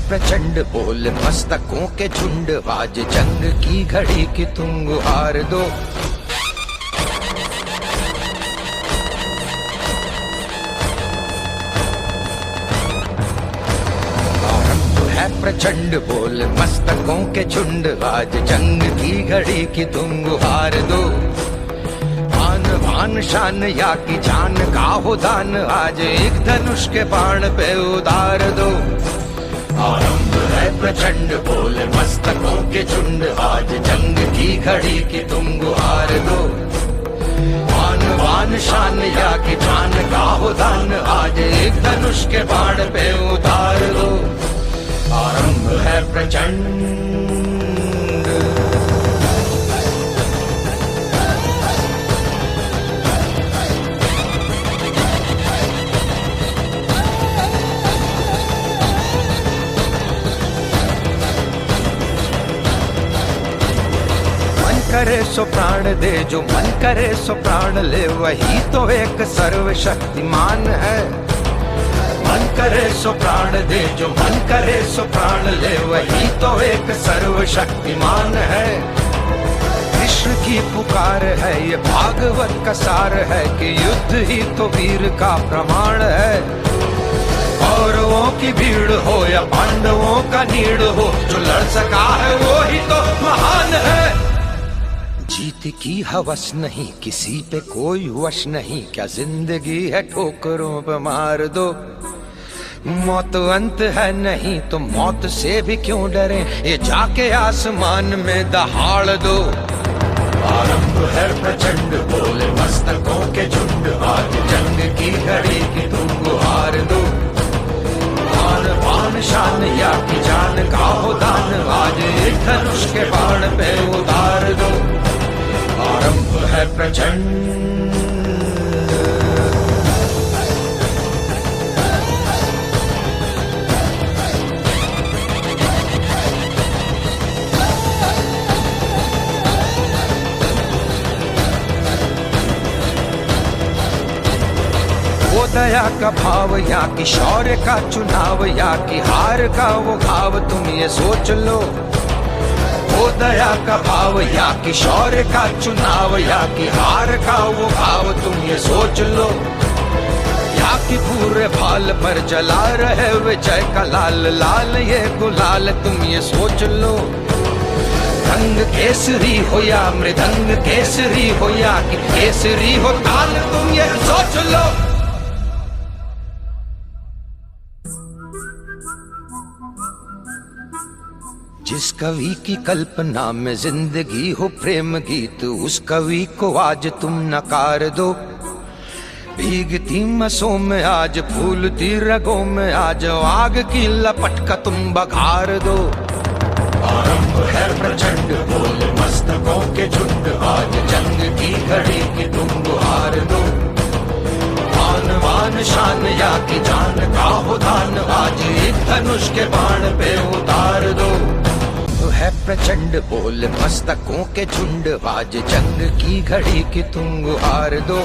प्रचंड बोल मस्तकों के झुंड, आज जंग की घड़ी की तुम गुहार दो। प्रचंड बोल मस्तकों के झुंड, आज जंग की घड़ी की तुम गुहार दो। आन बान शान या की जान का हो दान, आज एक धनुष के बाण पे उतार दो। आरंभ है प्रचंड बोल मस्तकों के झुंड, आज जंग की घड़ी की तुम गुहार दो। आन बान शान या की जान का हो दान, आज एक धनुष के बाण पे उतार दो। आरंभ है प्रचंड। मन करे सो प्राण दे, जो मन करे सो प्राण ले, वही तो एक सर्वशक्तिमान है। मन करे सो प्राण दे, जो मन करे सो प्राण ले, वही तो एक सर्वशक्तिमान है। कृष्ण की पुकार है, ये भागवत का सार है, कि युद्ध ही तो वीर का प्रमाण है। कौरवों की भीड़ हो या पांडवों का नीड़ हो, जो लड़ सका है वो ही तो महान है। जीत की हवस नहीं, किसी पे कोई वश नहीं, क्या जिंदगी है ठोकरों पे मार दो। मौत अंत है नहीं तो मौत से भी क्यों डरे, ये जाके आसमान में दहाड़ दो। आरंभ है प्रचंड बोल मस्तकों के झुंड, आज जंग की घड़ी की तुम गुहार दो। आन बान शान या की जान का हो दान, आज एक धनुष के बाण पे उतार दो। आरंभ है प्रचंड। वो दया का भाव या कि शौर्य का चुनाव, या कि हार का वो घाव, तुम ये सोच लो। वो दया का भाव या कि शौर्य का चुनाव, या कि हार का वो घाव, तुम ये सोच लो। या कि पूरे भाल पर जला रहे विजय का लाल लाल ये गुलाल, तुम ये सोच लो। रंग केसरी हो या मृदंग केसरी हो, या कि केसरी हो ताल, तुम ये सोच लो। जिस कवि की कल्पना में जिंदगी हो प्रेम गीत, उस कवि को आज तुम नकार दो। भीगती मसों में आज फूलती रगों में आज, आग की लपट का तुम बघार दो। आरंभ है प्रचंड बोल मस्तकों के झुंड, आज जंग की घड़ी की तुम गुहार दो। आन बान शान या की जान का हो दान, आज एक धनुष के बाण पे उतार दो। है प्रचंड बोल मस्तकों के झुंड, आज जंग की घड़ी की तुम गुहार दो।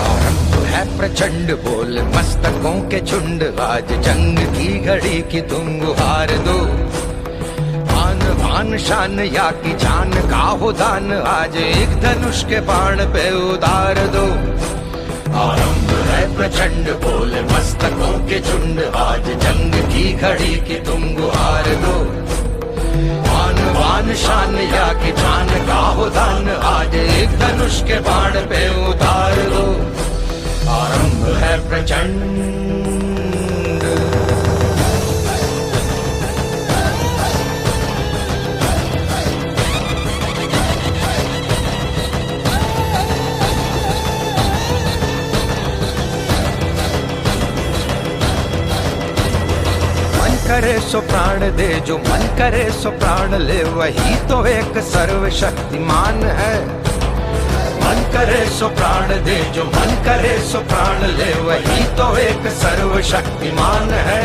आरंभ है प्रचंड बोल मस्तकों के झुंड, आज जंग की घड़ी की तुम गुहार दो। आन बान शान या की जान का हो दान, आज एक धनुष के बाण पे उतार दो। आरंभ है प्रचंड बोल मस्तकों के झुंड, आज जंग की घड़ी की तुम गुहार दो। आन बान शान या की जान का हो दान, आज एक धनुष के बाण पे उतार दो। आरंभ है प्रचंड। करे सो प्राण दे, जो मन करे सो प्राण ले, वही तो एक सर्वशक्तिमान है। मन करे सो प्राण दे, जो मन करे सो प्राण ले, वही तो एक सर्वशक्तिमान है।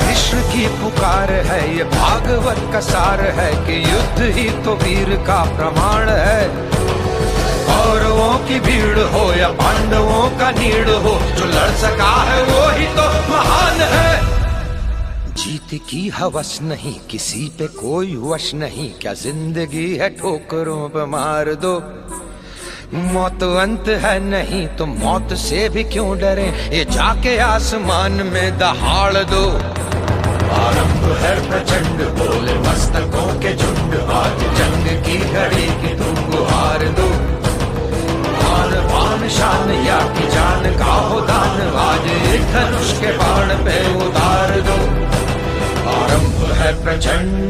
कृष्ण की पुकार है, ये भागवत का सार है, कि युद्ध ही तो वीर का प्रमाण है। कौरवों की भीड़ हो या पांडवों का नीड़ हो, जो लड़ सका है वो ही तो महान है। जीत की हवस नहीं, किसी पे कोई वश नहीं, क्या जिंदगी है ठोकरों पे मार दो। मौत अंत है नहीं तो मौत से भी क्यों डरे, ये जाके आसमान में दहाड़ दो। आरंभ है प्रचंड बोले मस्तकों के झुंड, आज जंग की घड़ी की तुम गुहार दो। आन पान शान या की जान का हो दान, आज एक धनुष के बाण पे उतार दो। आरंभ है प्रचंड।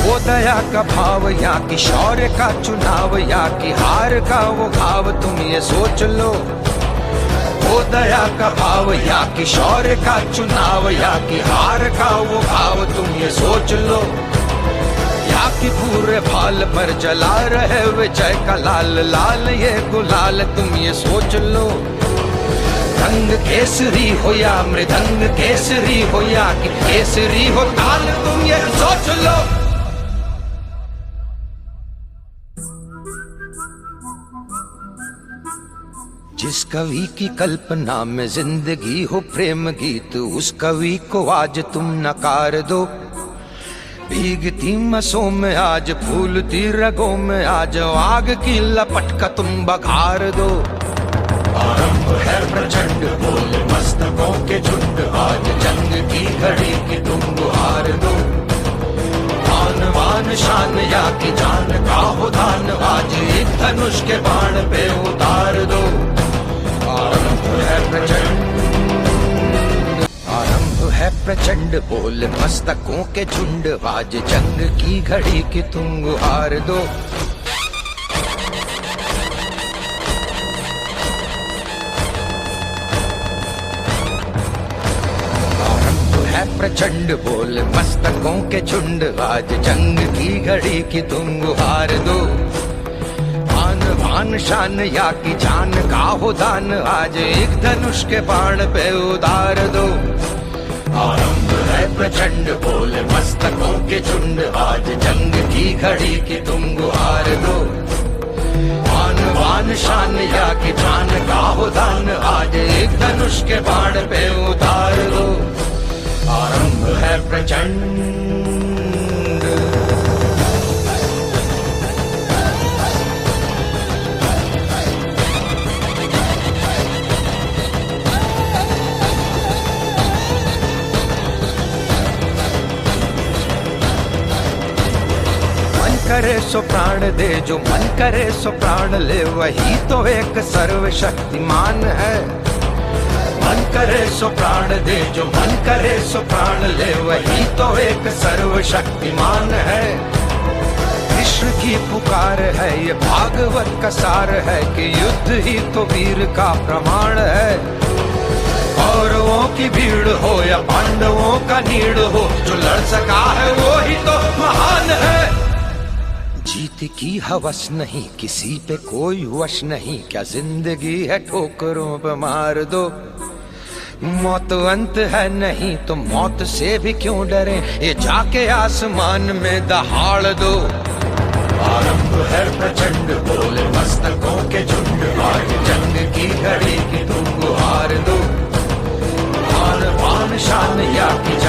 वो दया का भाव या कि शौर्य का चुनाव, या कि हार का वो भाव, तुम ये सोच लो। वो दया का भाव या कि शौर्य का चुनाव, या कि हार का वो भाव, तुम ये सोच लो। या कि पूरे भाल पर जला रहे विजय का लाल लाल ये गुलाल, तुम ये सोच लो। रंग केसरी हो या मृदंग केसरी हो, या कि केसरी हो ताल, तुम ये सोच लो। जिस कवि की कल्पना में जिंदगी हो प्रेम गीत, उस कवि को आज तुम नकार दो। भीगती मसों में आज फूलती रगों में आज, आग की लपट का तुम बघार दो। आरंभ है प्रचंड बोले मस्तकों के झुंड, आज जंग की घड़ी की तुम गुहार दो। आन बान शान या की जान का हो दान, आज एक धनुष के बाण पे उतार दो। आरंभ है प्रचंड, आरंभ है प्रचंड बोल मस्तकों के झुंड, आज जंग की घड़ी की तुम गुहार दो। आरंभ है प्रचंड बोल मस्तकों के झुंड, आज जंग की घड़ी की तुम गुहार दो। आन शान या की जान का हो दान, आज एक धनुष के बाण पे उतार दो। आरंभ है प्रचंड बोले मस्तकों के झुंड, आज जंग की घड़ी की तुम गुहार दो। आन बान शान या की जान का हो दान, आज एक धनुष के बाण पे उतार दो। आरंभ है प्रचंड। करे सो प्राण दे, जो मन करे सो प्राण ले, वही तो एक सर्वशक्तिमान है। मन करे सो प्राण दे, जो मन करे सो प्राण ले, वही तो एक सर्वशक्तिमान है। कृष्ण की पुकार है ये भागवत का सार है, कि युद्ध ही तो वीर का प्रमाण है। कौरवों की भीड़ हो या पांडवों का नीड़ हो, जो लड़ सका है वो ही तो महान है। जीत की हवस नहीं, किसी पे कोई वश नहीं, क्या जिंदगी है ठोकरों पे मार दो। मौत अंत है नहीं तो मौत से भी क्यों डरे, ये जाके आसमान में दहाड़ दो। आरंभ है प्रचंड बोले मस्तकों के झुंड, आज जंग की घड़ी की तुम गुहार दो। आन बान शान या की